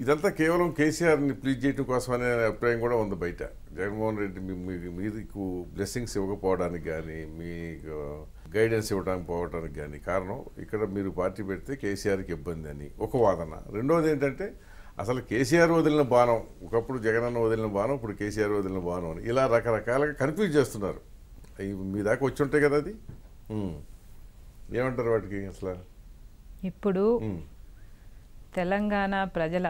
ఇదంతా కేవలం కేసీఆర్ని ప్లీజ్ చేయడం కోసం అనే అభిప్రాయం కూడా ఉంది బయట. జగన్మోహన్ రెడ్డి మీకు బ్లెస్సింగ్స్ ఇవ్వకపోవడానికి కానీ, మీకు గైడెన్స్ ఇవ్వడానికి పోవడానికి కానీ కారణం ఇక్కడ మీరు పార్టీ పెడితే కేసీఆర్కి ఇబ్బంది అని ఒక వాదన. రెండవది ఏంటంటే అసలు కేసీఆర్ వదిలిన బాణం, ఒకప్పుడు జగనన్న వదిలిన బాణం, ఇప్పుడు కేసీఆర్ వదిలిన బాణం అని ఇలా రకరకాలుగా కన్ఫ్యూజ్ చేస్తున్నారు. మీ దాకా వచ్చి ఉంటాయి కదా, అది ఏమంటారు వాటికి అసలు? ఇప్పుడు తెలంగాణ ప్రజల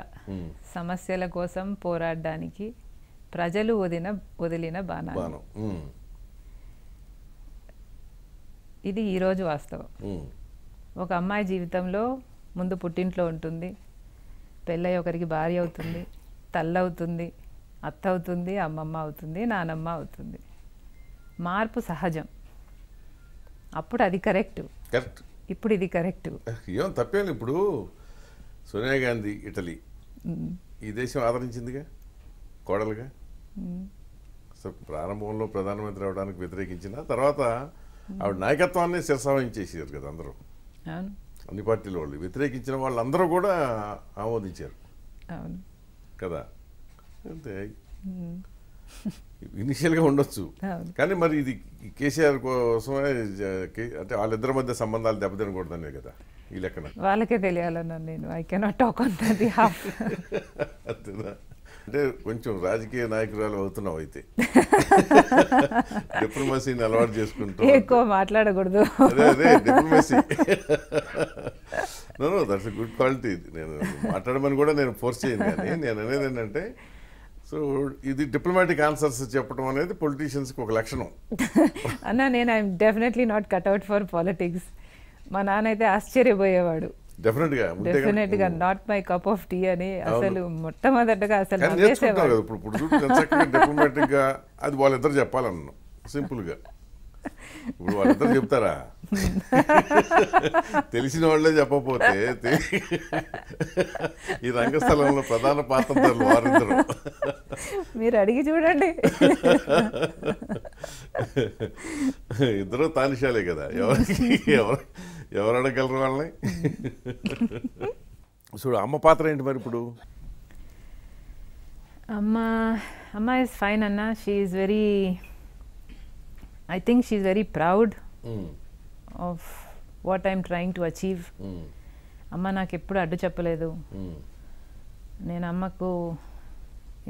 సమస్యల కోసం పోరాడడానికి ప్రజలు వదిలిన బాణం. ఇది ఈరోజు వాస్తవం. ఒక అమ్మాయి జీవితంలో ముందు పుట్టింట్లో ఉంటుంది, పెళ్ళై ఒకరికి భార్య అవుతుంది, తల్లవుతుంది, అత్త అవుతుంది, అమ్మమ్మ అవుతుంది, నానమ్మ అవుతుంది. మార్పు సహజం. అప్పుడు అది కరెక్ట్, ఇప్పుడు ఇది కరెక్ట్. ఏం తప్పేం. ఇప్పుడు సోనియా గాంధీ ఇటలీ, ఈ దేశం ఆదరించిందిగా కోడలుగా. అసలు ప్రారంభంలో ప్రధానమంత్రి అవడానికి వ్యతిరేకించిన తర్వాత ఆవిడ నాయకత్వాన్ని శిరసావహించేసారు కదా అందరూ, అన్ని పార్టీల వాళ్ళు. వ్యతిరేకించిన వాళ్ళందరూ కూడా ఆమోదించారు కదా. అంతే ఇనిషియల్గా ఉండొచ్చు, కానీ మరి ఇది కేసీఆర్ కోసమే, అంటే వాళ్ళిద్దరి మధ్య సంబంధాలు దెబ్బతినకూడదనే కదా ఈ లెక్కన. వాళ్ళకే తెలియాలన్నా నేను I cannot talk on that behalf. అంతేనా? అంటే కొంచెం రాజకీయ నాయకురాలు అవుతున్నావు అయితే. డిప్లొమసీని అలవాటు చేసుకుంటూ ఎక్కువ మాట్లాడకూడదు. అదే అదే diplomacy. No that's a good quality. నేను మాట్లాడమని కూడా నేను ఫోర్స్ చేయను, కానీ నేను అనేది ఏంటంటే, సో ఇది డిప్లొమాటిక్ ఆన్సర్స్ చెప్పడం అనేది పొలిటీషియన్స్కి ఒక లక్షణం. అన్నా నేను I'm definitely not cut out for politics. మా నాన్న అయితే ఆశ్చర్యపోయేవాడు. డెఫినెట్గా not my cup of tea అని. అసలు మొట్టమొదటగా అసలు ఇప్పుడు డిప్లొమాటిక్ గా అది వాళ్ళిద్దరు చెప్పాలన్నాను సింపుల్ గా. ఇప్పుడు వాళ్ళిద్దరు చెప్తారా? తెలిసిన వాళ్ళే చెప్పకపోతే ఈ రంగస్థలంలో ప్రధాన పాత్రధారులు వారిద్దరు. మీరు అడిగి చూడండి. ఇద్దరు తానిషాలే కదా, ఎవరు అడగలరు వాళ్ళని? చూడు అమ్మ పాత్ర ఏంటి మరి ఇప్పుడు? అమ్మ ఇస్ ఫైన్ అన్న. She is very, I think she's very proud of what I'm trying to achieve. అమ్మ నాకు ఎప్పుడు అడ్డు చెప్పలేదు. నేను అమ్మకు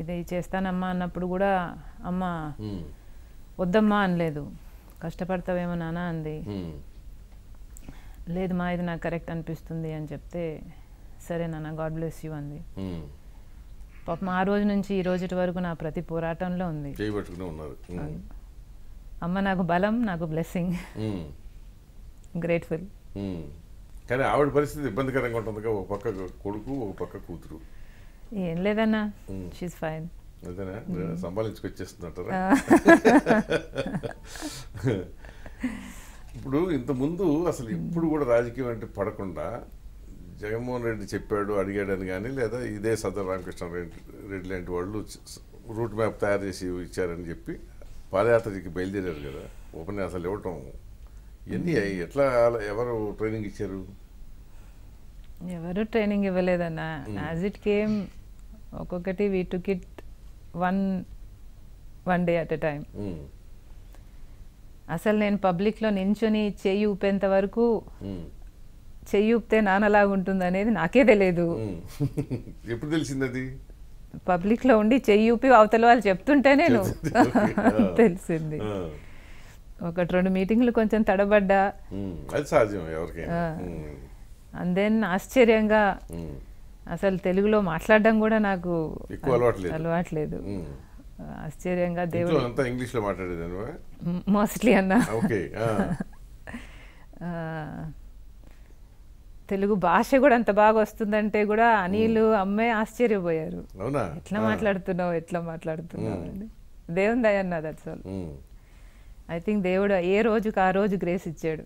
ఇది చేస్తానమ్మా అన్నప్పుడు కూడా అమ్మ వద్దమ్మా అనలేదు. కష్టపడతావేమో నాన్న అంది. లేదు మా ఇది నాకు కరెక్ట్ అనిపిస్తుంది అని చెప్తే సరే నాన్న గాడ్ బ్లెస్ యూ అంది. పాపం ఆ రోజు నుంచి ఈ రోజు వరకు నా ప్రతి పోరాటంలో ఉంది. అమ్మ నాకు బలం, నాకు బ్లెస్సింగ్. గ్రేట్ఫుల్. కానీ ఆవిడ పరిస్థితి ఇబ్బందికరంగా ఉంటుంది, ఒక పక్క కొడుకు ఒక పక్క కూతురు. ఏం లేదన్నా, షీస్ ఫైన్. అదేనా సంభాళించుకొచ్చేస్తున్నట్టారా? ఇప్పుడు ఇంతకుముందు అసలు ఇప్పుడు కూడా రాజకీయం అంటే పడకుండా జగన్మోహన్ రెడ్డి చెప్పాడు అడిగాడని కానీ, లేదా ఇదే సదర్ రామకృష్ణారెడ్డి లాంటి వాళ్ళు రూట్ మ్యాప్ తయారు చేసి ఇచ్చారని చెప్పి పాదయాత్రకి బయలుదేరారు కదా, ఉపన్యాసాలు ఇవ్వటం ఇవన్నీ ఎట్లా, ఎవరు ట్రైనింగ్ ఇచ్చారు? ఎవరు ట్రైనింగ్ ఇవ్వలేదన్నా. యాజ్ ఇట్ కేమ్ ఒక్కొక్కటి we took it one day at a time. అసలు నేను పబ్లిక్లో నించుని చెయ్యి ఊపేంత వరకు చెయ్యి ఊపితే నాన్నలాగా ఉంటుంది అనేది నాకే తెలియదు. ఎప్పుడు తెలిసింది అది? పబ్లిక్లో ఉండి చెయ్యి ఊపి అవతల వాళ్ళు చెప్తుంటే నేను తెలిసింది. 1-2 మీటింగ్లు కొంచెం తడబడ్డా, అండ్ దెన్ ఆశ్చర్యంగా అసలు తెలుగులో మాట్లాడడం కూడా నాకు అలవాట్లేదు. ఆశ్చర్యంగా దేవుడు ఇంగ్లీష్లో మాట్లాడేది మోస్ట్లీ అన్నా. తెలుగు భాష కూడా అంత బాగా వస్తుందంటే కూడా అనిల్ అమ్మే ఆశ్చర్యపోయారు. ఎట్లా మాట్లాడుతున్నావు అని. దేవుని దయ అన్నా, దట్స్ ఆల్. ఐ థింక్ దేవుడు ఏ రోజుకి ఆ రోజు గ్రేస్ ఇచ్చాడు.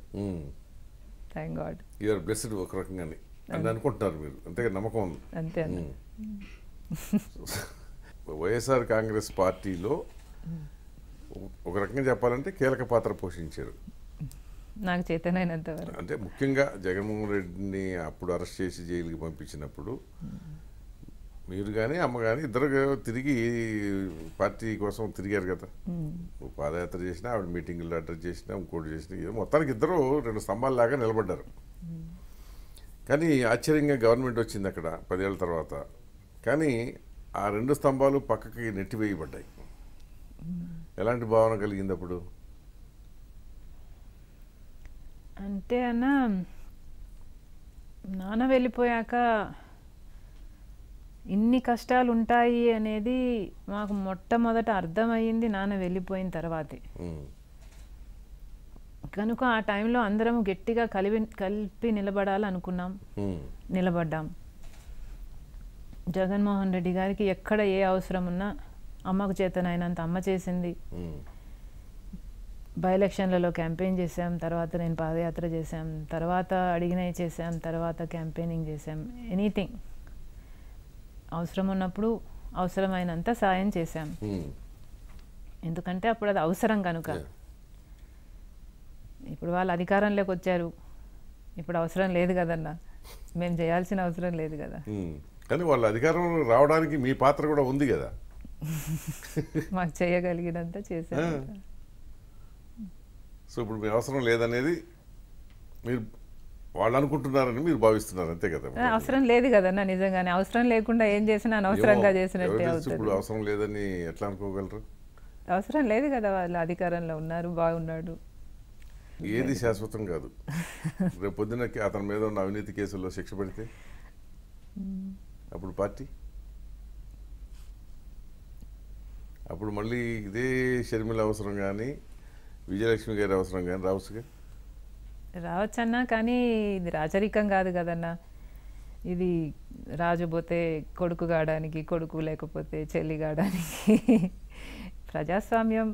Thank God. You are blessed ఒక రకంగానే అని అనుకుంటున్నారు మీరు, అంతే నమ్మకం ఉంది. అంతే. వైఎస్ఆర్ కాంగ్రెస్ పార్టీలో ఒక రకంగా చెప్పాలంటే కీలక పాత్ర పోషించారు నాకు చేతనైనంత వరకు. అంటే ముఖ్యంగా జగన్మోహన్ రెడ్డిని అప్పుడు అరెస్ట్ చేసి జైలుకి పంపించినప్పుడు మీరు కానీ అమ్మ కానీ ఇద్దరు తిరిగి పార్టీ కోసం తిరిగారు కదా. నువ్వు పాదయాత్ర చేసినా, ఆవిడ మీటింగులు అటెండ్ చేసినా, ఇంకోటి చేసినా, మొత్తానికి ఇద్దరు 2 స్తంభాలలాగా నిలబడ్డారు. కానీ ఆశ్చర్యంగా గవర్నమెంట్ వచ్చింది అక్కడ 10 ఏళ్ళ తర్వాత. కానీ ఆ 2 స్తంభాలు పక్కకి నెట్టివేయబడ్డాయి. ఎలాంటి భావన కలిగింది అప్పుడు? అంటే అన్న, నాన్న వెళ్ళిపోయాక ఇన్ని కష్టాలు ఉంటాయి అనేది మాకు మొట్టమొదట అర్థమయ్యింది నాన్న వెళ్ళిపోయిన తర్వాతే. కనుక ఆ టైంలో అందరం గట్టిగా కలిపి నిలబడాలనుకున్నాం, నిలబడ్డాం. జగన్మోహన్ రెడ్డి గారికి ఎక్కడ ఏ అవసరం ఉన్నా అమ్మకు చేతనైనంత అమ్మ చేసింది. బై ఎలక్షన్లలో క్యాంపెయిన్ చేసాం, తర్వాత నేను పాదయాత్ర చేశాం, తర్వాత అడిగినవి చేసాం, తర్వాత క్యాంపెయినింగ్ చేసాం. ఎనీథింగ్ అవసరం ఉన్నప్పుడు అవసరమైనంత సాయం చేశాం. ఎందుకంటే అప్పుడు అది అవసరం కనుక. ఇప్పుడు వాళ్ళు అధికారంలోకి వచ్చారు, ఇప్పుడు అవసరం లేదు కదన్నా, మేము చేయాల్సిన అవసరం లేదు కదా. కానీ వాళ్ళ అధికారం రావడానికి మీ పాత్ర కూడా ఉంది కదా. మాకు చేయగలిగినంత చేశాం. సో ఇప్పుడు మీ అవసరం లేదనేది మీరు వాళ్ళు అనుకుంటున్నారని మీరు భావిస్తున్నారు, అంతే కదా. అవసరం లేదు కదన్నా, నిజంగానే అవసరం లేకుండా ఏం చేసినా అనవసరంగా చేసినట్టే అవుతుంది. ఇప్పుడు అవసరం లేదని ఎట్లా అనుకోగలరు? అవసరం లేదు కదా, వాళ్ళు అధికారంలో ఉన్నారు, బాగున్నాడు. ఏది శాశ్వతం కాదు. రేపు పొద్దున అతని మీద ఉన్న అవినీతి కేసుల్లో శిక్ష పడితే అప్పుడు పార్టీ, అప్పుడు మళ్ళీ ఇదే షర్మిల అవసరం కానీ విజయలక్ష్మి గారి అవసరం కానీ రావచ్చుగా. రావచ్చన్నా, కానీ ఇది రాచరికం కాదు కదన్నా. ఇది రాజు పోతే కొడుకు కావడానికి, కొడుకు లేకపోతే చెల్లి కావడానికి. ప్రజాస్వామ్యం.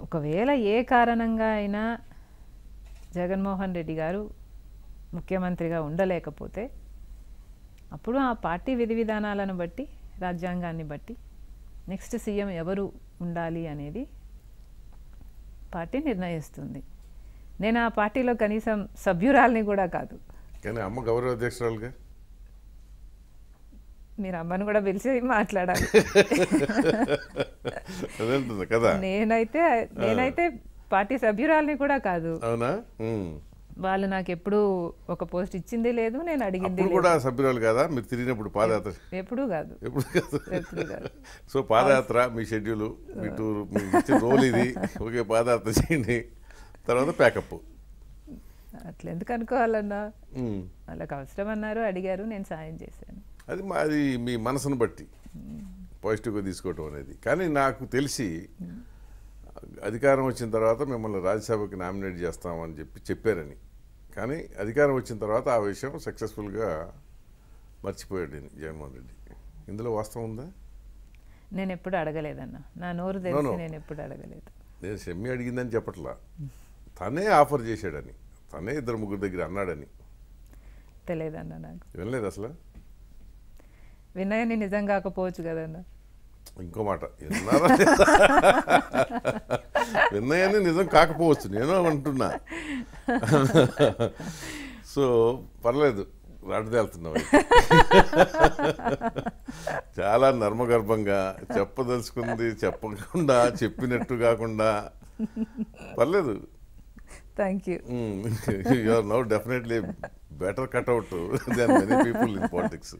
ఒకవేళ ఏ కారణంగా అయినా జగన్మోహన్ రెడ్డి గారు ముఖ్యమంత్రిగా ఉండలేకపోతే అప్పుడు ఆ పార్టీ విధి విధానాలను బట్టి, రాజ్యాంగాన్ని బట్టి నెక్స్ట్ సీఎం ఎవరు ఉండాలి అనేది పార్టీ నిర్ణయిస్తుంది. నేను ఆ పార్టీలో కనీసం సభ్యురాల్ని కూడా కాదు. కానీ అమ్మ గౌరవ అధ్యక్షురాలుగా మీరు అమ్మను కూడా పిలిచి మాట్లాడాలి. కదా. నేనైతే పార్టీ సభ్యురాల్ని కూడా కాదు. అవునా? వాళ్ళు నాకు ఎప్పుడు ఒక పోస్ట్ ఇచ్చింది లేదు, నేను అడిగింది కూడా. సభ్యురాలు కదా మీరు తిరిగినప్పుడు పాదయాత్ర? ఎప్పుడు కాదు. ఎప్పుడు కాదు. సో పాదయాత్ర మీ షెడ్యూల్, మీ టూర్, మీకు ఇచ్చిన రోల్ ఇది. ఓకే, పాదయాత్ర చేయండి, తర్వాత ప్యాకప్. అట్లా ఎందుకు అనుకోవాలన్నా, వాళ్ళకి అవసరం అన్నారు, అడిగారు, నేను సాయం చేశాను. అది మీ మనసును బట్టి పాజిటివ్గా తీసుకోవటం అనేది. కానీ నాకు తెలిసి అధికారం వచ్చిన తర్వాత మిమ్మల్ని రాజ్యసభకి నామినేట్ చేస్తామని చెప్పారని. కానీ అధికారం వచ్చిన తర్వాత ఆ విషయం సక్సెస్ఫుల్గా మర్చిపోయాడు జగన్మోహన్ రెడ్డి. ఇందులో వాస్తవం ఉందా? నేను ఎప్పుడు అడగలేదన్న, నా నోరు తెలిసి నేను ఎప్పుడు అడగలేదు. నేను షమ్మి అడిగిందని చెప్పట్లా, తనే ఆఫర్ చేశాడని, తనే 2-3 దగ్గర అన్నాడని. తెలియదన్న, నాకు వినలేదు అసలు. వినయని నిజం కాకపోవచ్చు కదన్న. ఇంకో మాట, వినయని నిజం కాకపోవచ్చు, నేను అంటున్నా. సో పర్లేదు, రాటుదేళ్తున్నావు. చాలా నర్మగర్భంగా చెప్పదలుచుకుంది చెప్పకుండా, చెప్పినట్టు కాకుండా. పర్లేదు. Thank you. You are now definitely better cut out than many people in politics.